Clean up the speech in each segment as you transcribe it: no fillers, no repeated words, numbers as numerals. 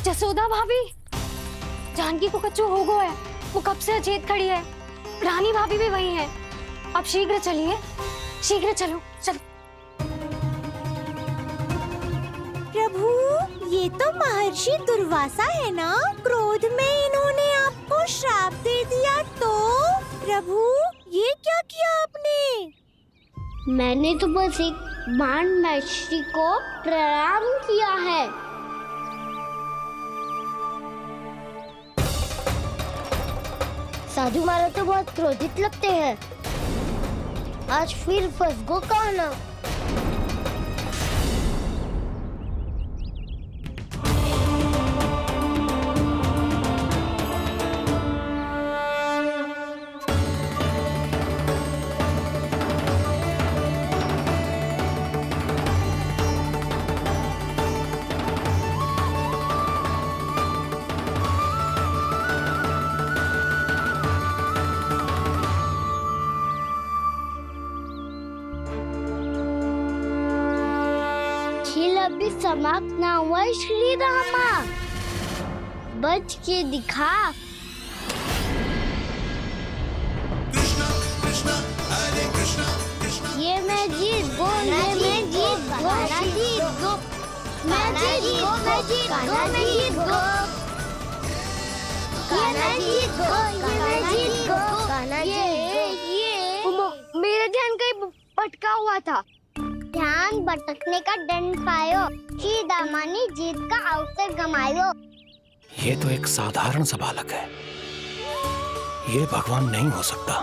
जसोदा भाभी, जानकी को कच्चू हो गया है, वो कब से अचेत खड़ी है। रानी भाभी भी वही है। आप शीघ्र चलिए, शीघ्र चलो, चलो। प्रभु, ये तो महर्षि दुर्वासा है ना? क्रोध में इन्होंने आपको श्राप दे दिया तो? प्रभु, ये क्या किया आपने? मैंने तो बस एक बाण महर्षि को प्रणाम किया है। साधु महाराज तो बहुत क्रोधित लगते हैं। आज फिर फंस गो कहना। खेल अभी समाप्त ना हुआ श्री रामा, बच के दिखा। ये मैं जीत गो, ये मैं जीत गो, मैं जीत गो, मैं जीत गो, मैं जीत गो, मैं जीत गो, ये मैं जीत गो, ये मैं जीत गो, ये मेरा ध्यान कहीं भटका हुआ था। ध्यान भटकने का दंड पायो, श्री दामानी जीत का अवसर गमायो। ये तो एक साधारण सा बालक है, ये भगवान नहीं हो सकता।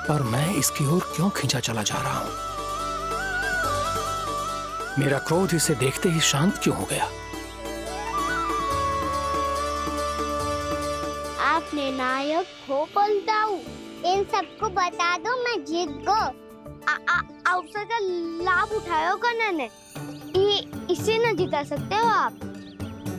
पर मैं इसकी ओर क्यों खींचा चला जा रहा हूं? मेरा क्रोध इसे देखते ही शांत क्यों हो गया? आपने नायक हो पलटाऊ, इन सबको बता दो मैं जीत गो। अवसर का लाभ उठायो कन्या ने, इसे न जिता सकते हो आप।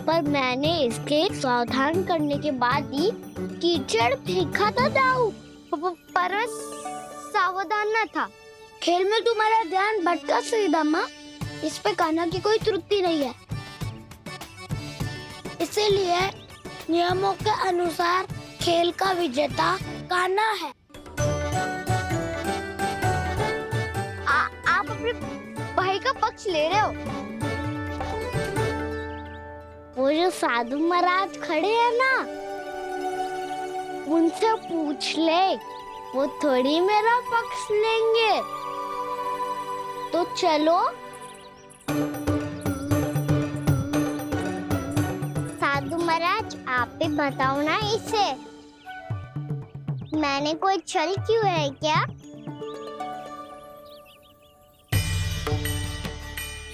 पर मैंने इसके सावधान करने के बाद ही कीचड़ फेंका था दाऊ, पर सावधान न था। खेल में तुम्हारा ध्यान भटका श्रीदामा, इस पे कान्हा की कोई त्रुटि नहीं है। इसीलिए नियमों के अनुसार खेल का विजेता कान्हा है। आप अपने भाई का पक्ष ले रहे हो। वो जो साधु महाराज खड़े हैं ना, उनसे पूछ ले, वो थोड़ी मेरा पक्ष लेंगे। तो चलो। साधु महाराज, आप भी बताओ ना इसे, मैंने कोई छल क्यों है क्या?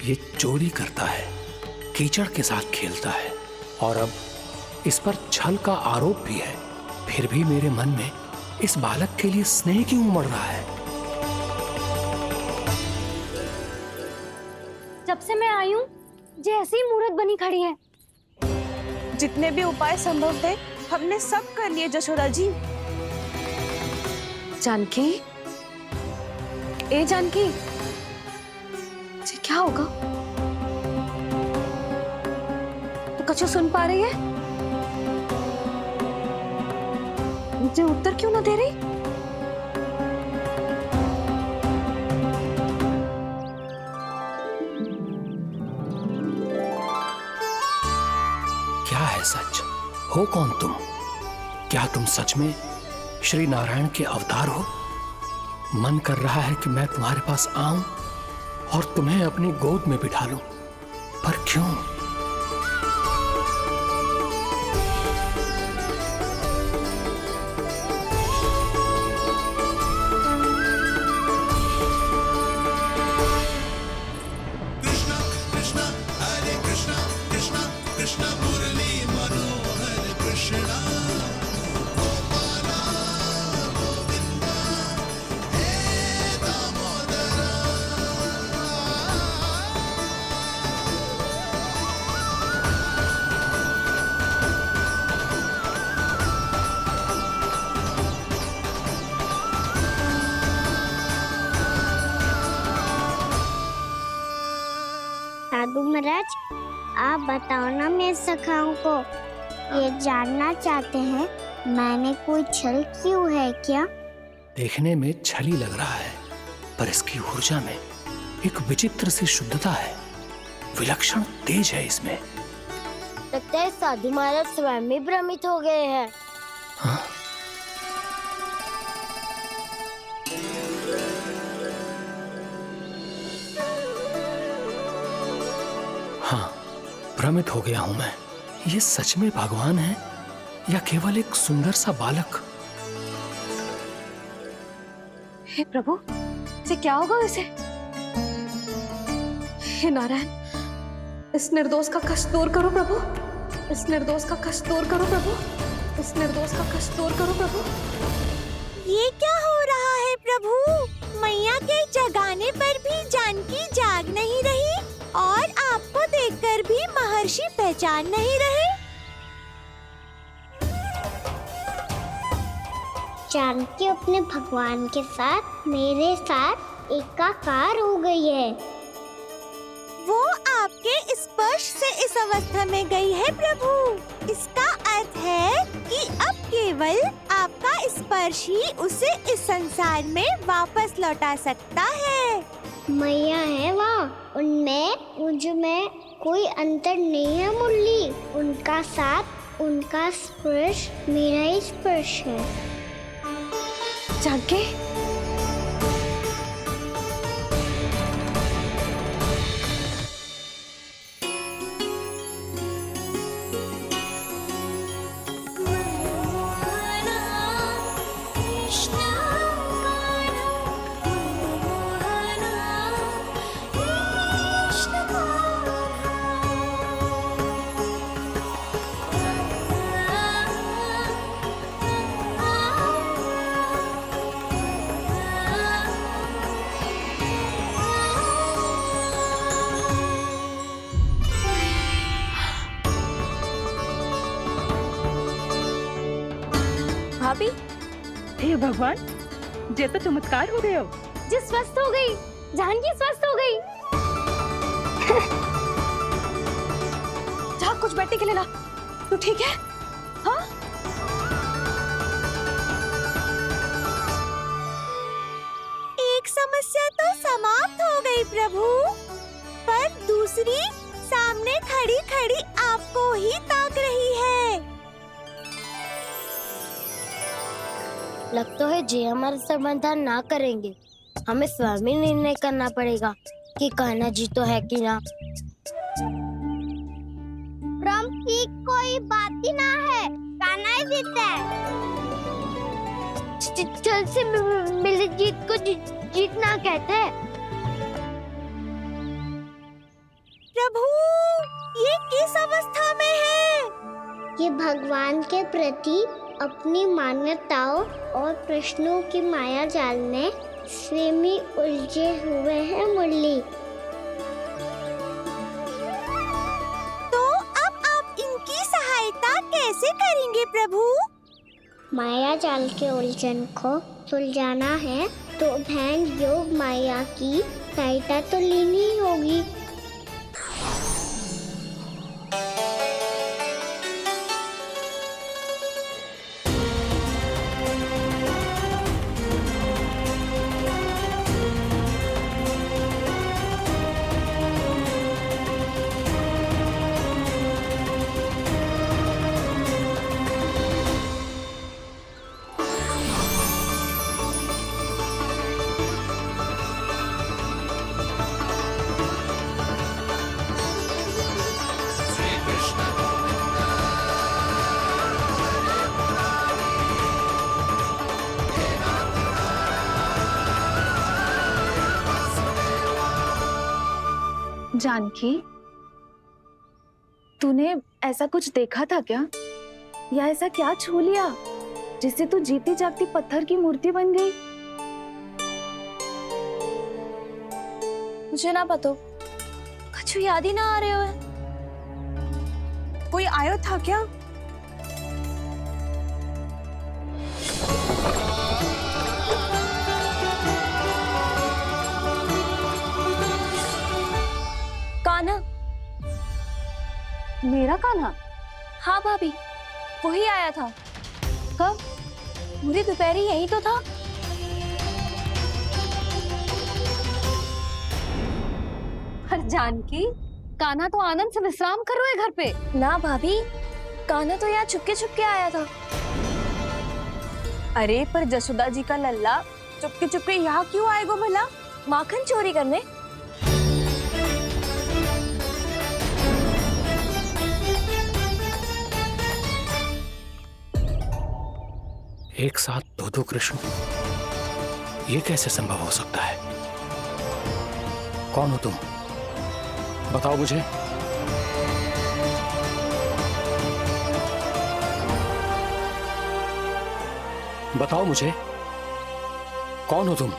ये चोरी करता है, कीचड़ के साथ खेलता है और अब इस पर छल का आरोप भी है। फिर भी मेरे मन में इस बालक के लिए स्नेह क्यों उमड़ रहा है? जब से मैं आई हूँ, जैसी ही मूर्त बनी खड़ी है। जितने भी उपाय संभव थे हमने सब कर लिए जशोदा जी। जानकी, ए जानकी, ये क्या होगा? तो कछु सुन पा रही है? मुझे उत्तर क्यों ना दे रही? क्या है सच? हो कौन तुम? क्या तुम सच में श्री नारायण के अवतार हो? मन कर रहा है कि मैं तुम्हारे पास आऊं और तुम्हें अपनी गोद में बिठा लूं, पर क्यों? साधु महाराज, आप बताओ ना मेरे सखाओं को, ये जानना चाहते हैं मैंने कोई छल क्यों है क्या? देखने में छली लग रहा है, पर इसकी ऊर्जा में एक विचित्र सी शुद्धता है, विलक्षण तेज है इसमें। लगता है साधु महाराज स्वयं भी भ्रमित हो गए हैं। हाँ? हाँ, भ्रमित हो गया हूं मैं। ये सच में भगवान है या केवल एक सुंदर सा बालक? हे प्रभु, इसे क्या होगा वैसे? हे नारायण, इस निर्दोष का कष्ट दूर करो प्रभु, इस निर्दोष का कष्ट दूर करो प्रभु, इस निर्दोष का कष्ट दूर करो प्रभु। ये क्या हो रहा है प्रभु? मैया के जगाने पर भी जानकी जाग नहीं रही और आपको देखकर भी महर्षि पहचान नहीं रहे। जानकी अपने भगवान के साथ मेरे साथ एकाकार हो गई है। वो आपके स्पर्श से इस अवस्था में गई है प्रभु। इसका अर्थ है कि अब केवल आपका स्पर्श ही उसे इस संसार में वापस लौटा सकता है। मैया है वहाँ, उनमें मुझ में कोई अंतर नहीं है मुरली। उनका साथ, उनका स्पर्श मेरा ही स्पर्श है। जानकी, भाभी, हे भगवान, जे तो चमत्कार हो गयो। जी स्वस्थ हो गई, जानकी स्वस्थ हो गई। जा कुछ बैठने के लिए ला। तू ठीक है? हाँ? एक समस्या तो समाप्त हो गई प्रभु, पर दूसरी सामने खड़ी खड़ी आपको ही ताक रही है। लग तो है जी हमारा समाधान ना करेंगे। हमें स्वयं ही निर्णय करना पड़ेगा कि कान्हा जी तो है कि ना। ब्रह्म की कोई बात ही ना है, कान्हा ही जीता है। चल से मिली जीत को जीतना कहते हैं। प्रभु, ये किस अवस्था में है? ये भगवान के प्रति अपनी मान्यताओं और प्रश्नों की माया जाल में स्वयं ही उलझे हुए हैं मुरली। तो अब आप इनकी सहायता कैसे करेंगे प्रभु? माया जाल के उलझन को सुलझाना है तो ध्यान योग माया की सहायता तो लेनी ही होगी। जानकी, तूने ऐसा कुछ देखा था क्या? या ऐसा क्या छू लिया जिससे तू जीती जागती पत्थर की मूर्ति बन गई? मुझे ना पता, कुछ याद ही ना आ रहे हो। कोई आयो था क्या? कान्हा, मेरा कान्हा? हाँ भाभी, वही आया था। कब? पूरी दोपहर ही यही तो था। पर जानकी, कान्हा तो आनंद से विश्राम कर रहे घर पे। ना भाभी, कान्हा तो यहाँ छुपके छुपके आया था। अरे पर जसोदा जी का लल्ला चुपके चुपके यहाँ क्यों आएगा भला? माखन चोरी करने? एक साथ दो कृष्ण, ये कैसे संभव हो सकता है? कौन हो तुम? बताओ मुझे। बताओ मुझे, कौन हो तुम?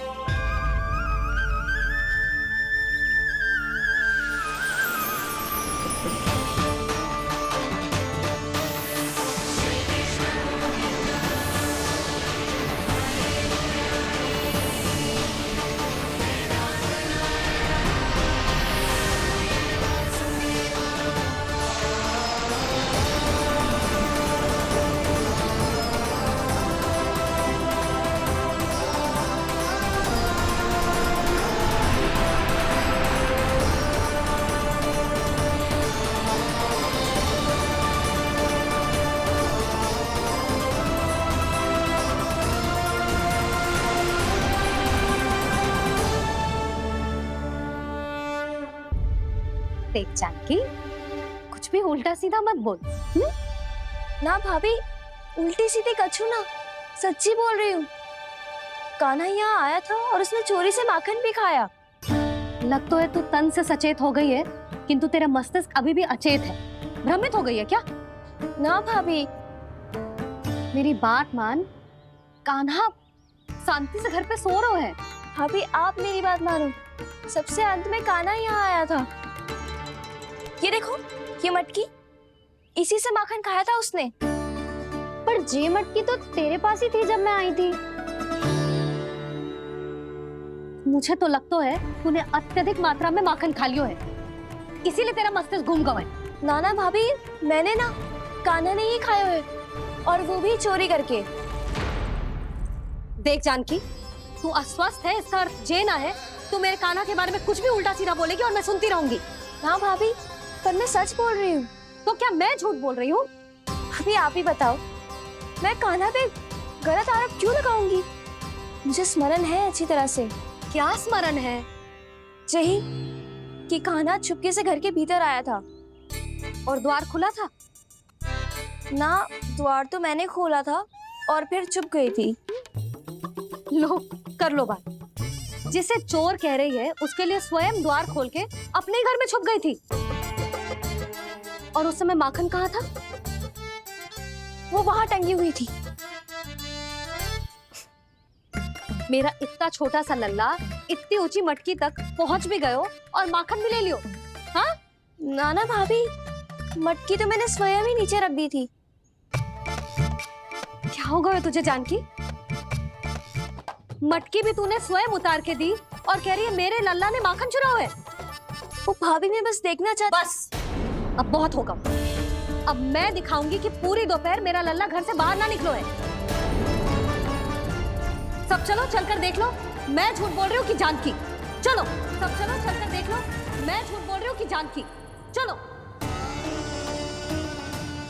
देख जानकी, कुछ भी उल्टा सीधा मत बोल। ना भाभी, उल्टी सीधी कछू ना, सच्ची बोल रही हूँ। कान्हा यहाँ आया था और उसने चोरी से माखन भी खाया। लग तो है तू तन से सचेत हो गई है, किंतु तेरा मस्तिष्क अभी भी अचेत है। भ्रमित हो गई है क्या? ना भाभी। मेरी बात मान, कान्हा शांति से घर पे सो रहा है। भाभी आप मेरी बात मानो, सबसे अंत में कान्हा यहाँ आया था। ये देखो, ये मटकी, इसी से माखन खाया था उसने। पर जे मटकी तो तेरे पास ही थी जब मैं आई थी। मुझे तो लगता है तूने अत्यधिक मात्रा में माखन खा लियो है, इसीलिए तेरा मस्तिष्क घूम गया है। नाना भाभी, मैंने ना, कान्हा ने ही खाया है, और वो भी चोरी करके। देख जानकी, तू अस्वस्थ है, इसका अर्थ जे ना है तू मेरे कान्हा के बारे में कुछ भी उल्टा सीधा बोलेगी और मैं सुनती रहूंगी। हाँ भाभी, पर मैं सच बोल रही हूँ। तो क्या मैं झूठ बोल रही हूँ? भाभी आप ही बताओ, मैं कान्हा पे गलत आरोप क्यों लगाऊंगी? मुझे स्मरण है अच्छी तरह से। क्या स्मरण है? यही कि कान्हा चुपके से घर के भीतर आया था। और द्वार खुला था? ना, द्वार तो मैंने खोला था और फिर चुप गई थी। लो, कर लो बात। जिसे चोर कह रही है उसके लिए स्वयं द्वार खोल के अपने घर में छुप गई थी। और उस समय माखन कहाँ था? वो वहां टंगी हुई थी। मेरा इतना छोटा सा लल्ला इतनी ऊंची मटकी तक पहुंच भी गयो और माखन भी ले लियो? हाँ? नाना भाभी, मटकी तो मैंने स्वयं ही नीचे रख दी थी। क्या हो गया तुझे जानकी? मटकी भी तूने स्वयं उतार के दी और कह रही है मेरे लल्ला ने माखन चुराया है। वो भाभी मैं बस देखना चाहती। बस, अब बहुत होगा। अब मैं दिखाऊंगी कि पूरी दोपहर मेरा लल्ला घर से बाहर ना निकलो है। सब चलो, चलकर देख लो मैं झूठ बोल रही हूँ कि जानकी। चलो सब चलो, चलकर देख लो मैं झूठ बोल रही हूँ कि जानकी। चलो।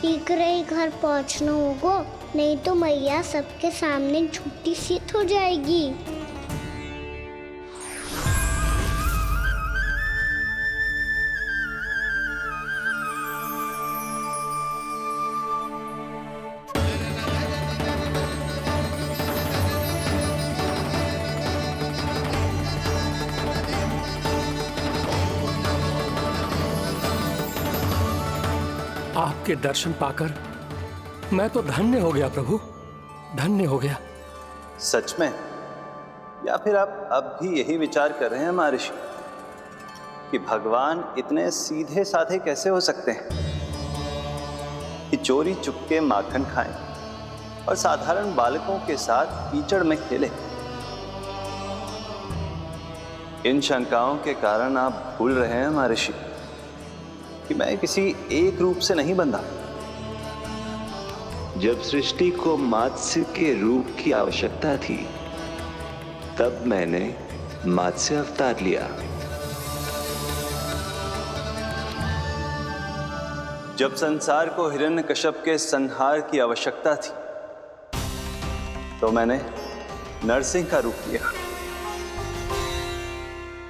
शीघ्र ही घर पहुंचना होगा, नहीं तो मैया सबके सामने झूठी सिद्ध हो जाएगी। आपके दर्शन पाकर मैं तो धन्य हो गया प्रभु, धन्य हो गया। सच में? या फिर आप अब भी यही विचार कर रहे हैं महर्षि कि भगवान इतने सीधे साधे कैसे हो सकते हैं कि चोरी चुपके माखन खाएं और साधारण बालकों के साथ कीचड़ में खेले? इन शंकाओं के कारण आप भूल रहे हैं महर्षि कि मैं किसी एक रूप से नहीं बंधा। जब सृष्टि को मत्स्य के रूप की आवश्यकता थी, तब मैंने मत्स्य अवतार लिया। जब संसार को हिरण्यकश्यप के संहार की आवश्यकता थी, तो मैंने नरसिंह का रूप लिया।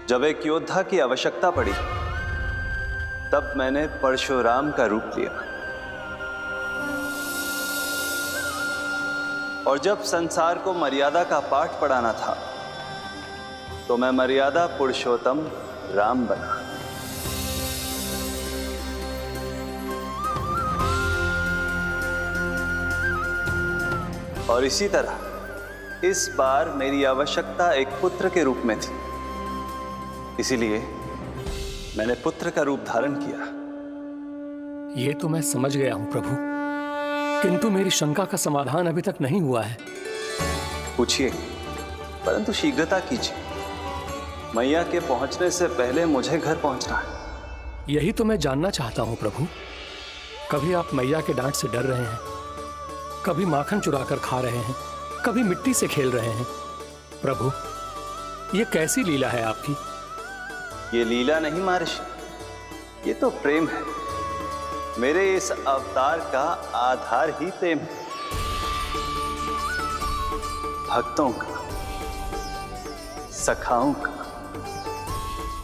जब एक योद्धा की आवश्यकता पड़ी, तब मैंने परशुराम का रूप लिया। और जब संसार को मर्यादा का पाठ पढ़ाना था, तो मैं मर्यादा पुरुषोत्तम राम बना। और इसी तरह इस बार मेरी आवश्यकता एक पुत्र के रूप में थी, इसीलिए मैंने पुत्र का रूप धारण किया। ये तो मैं समझ गया हूं प्रभु, किंतु मेरी शंका का समाधान अभी तक नहीं हुआ है। पूछिए, परंतु शीघ्रता कीजिए। मैया के पहुंचने से पहले मुझे घर पहुंचना है। यही तो मैं जानना चाहता हूं प्रभु। कभी आप मैया के डांट से डर रहे हैं, कभी माखन चुराकर खा रहे हैं, कभी मिट्टी से खेल रहे हैं। प्रभु, ये कैसी लीला है आपकी? ये लीला नहीं महर्षि, ये तो प्रेम है। मेरे इस अवतार का आधार ही प्रेम है। भक्तों का, सखाओं का,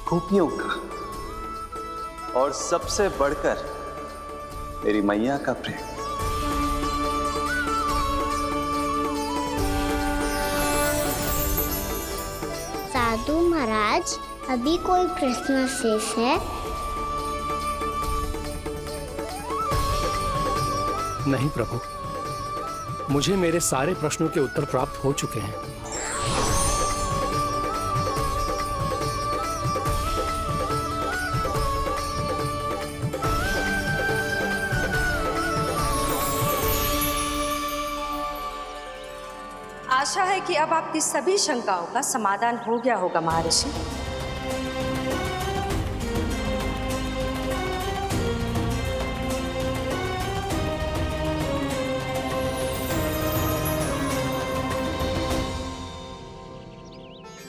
गोपियों का, और सबसे बढ़कर मेरी मैया का प्रेम। साधु महाराज, अभी कोई प्रश्न शेष है? नहीं प्रभु, मुझे मेरे सारे प्रश्नों के उत्तर प्राप्त हो चुके हैं। आशा है कि अब आपकी सभी शंकाओं का समाधान हो गया होगा महर्षि।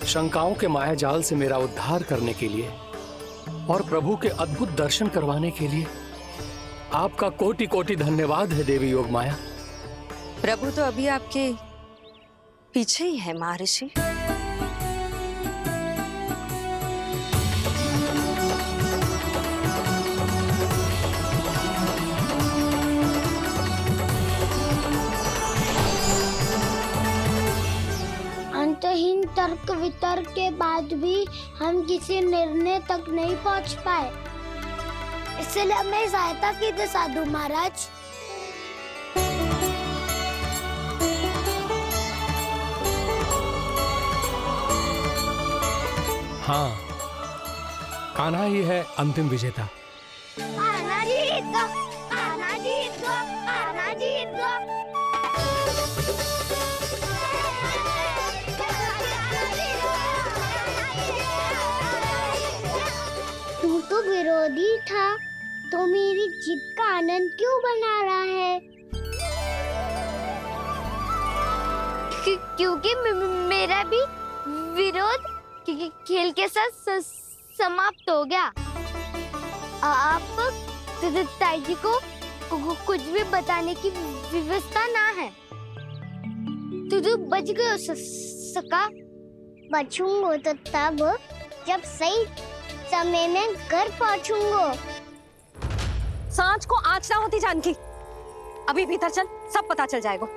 शंकाओं के मायाजाल से मेरा उद्धार करने के लिए और प्रभु के अद्भुत दर्शन करवाने के लिए आपका कोटि कोटि धन्यवाद है देवी योगमाया। प्रभु तो अभी आपके पीछे ही है महर्षि। अंतहीन तर्क वितर्क के बाद भी हम किसी निर्णय तक नहीं पहुंच पाए, इसलिए हमें सहायता कीजिए साधु महाराज। हाँ, कान्हा ही है अंतिम विजेता। आना जीत गो, आना जीत गो, आना जीत गो। तू तो विरोधी था, तो मेरी जीत का आनंद क्यों बना रहा है? क्योंकि मेरा भी विरोध खेल के साथ समाप्त हो गया। आप ताई जी को कुछ भी बताने की व्यवस्था ना है। तू बच गए सका। बचूंगा तो तब जब सही समय में घर पहुंचूंगा। सांच को आँच ना होती जानकी। अभी भीतर चल, सब पता चल जाएगा।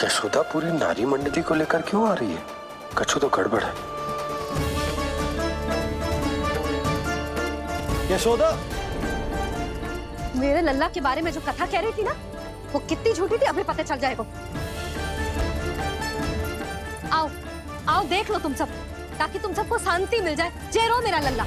यशोदा पूरी नारी मंडली को लेकर क्यों आ रही है? कछु तो गड़बड़ है। यशोदा, मेरे लल्ला के बारे में जो कथा कह रही थी ना, वो कितनी झूठी थी अभी पता चल जाएगा। आओ आओ देख लो तुम सब, ताकि तुम सबको शांति मिल जाए। जे रो मेरा लल्ला।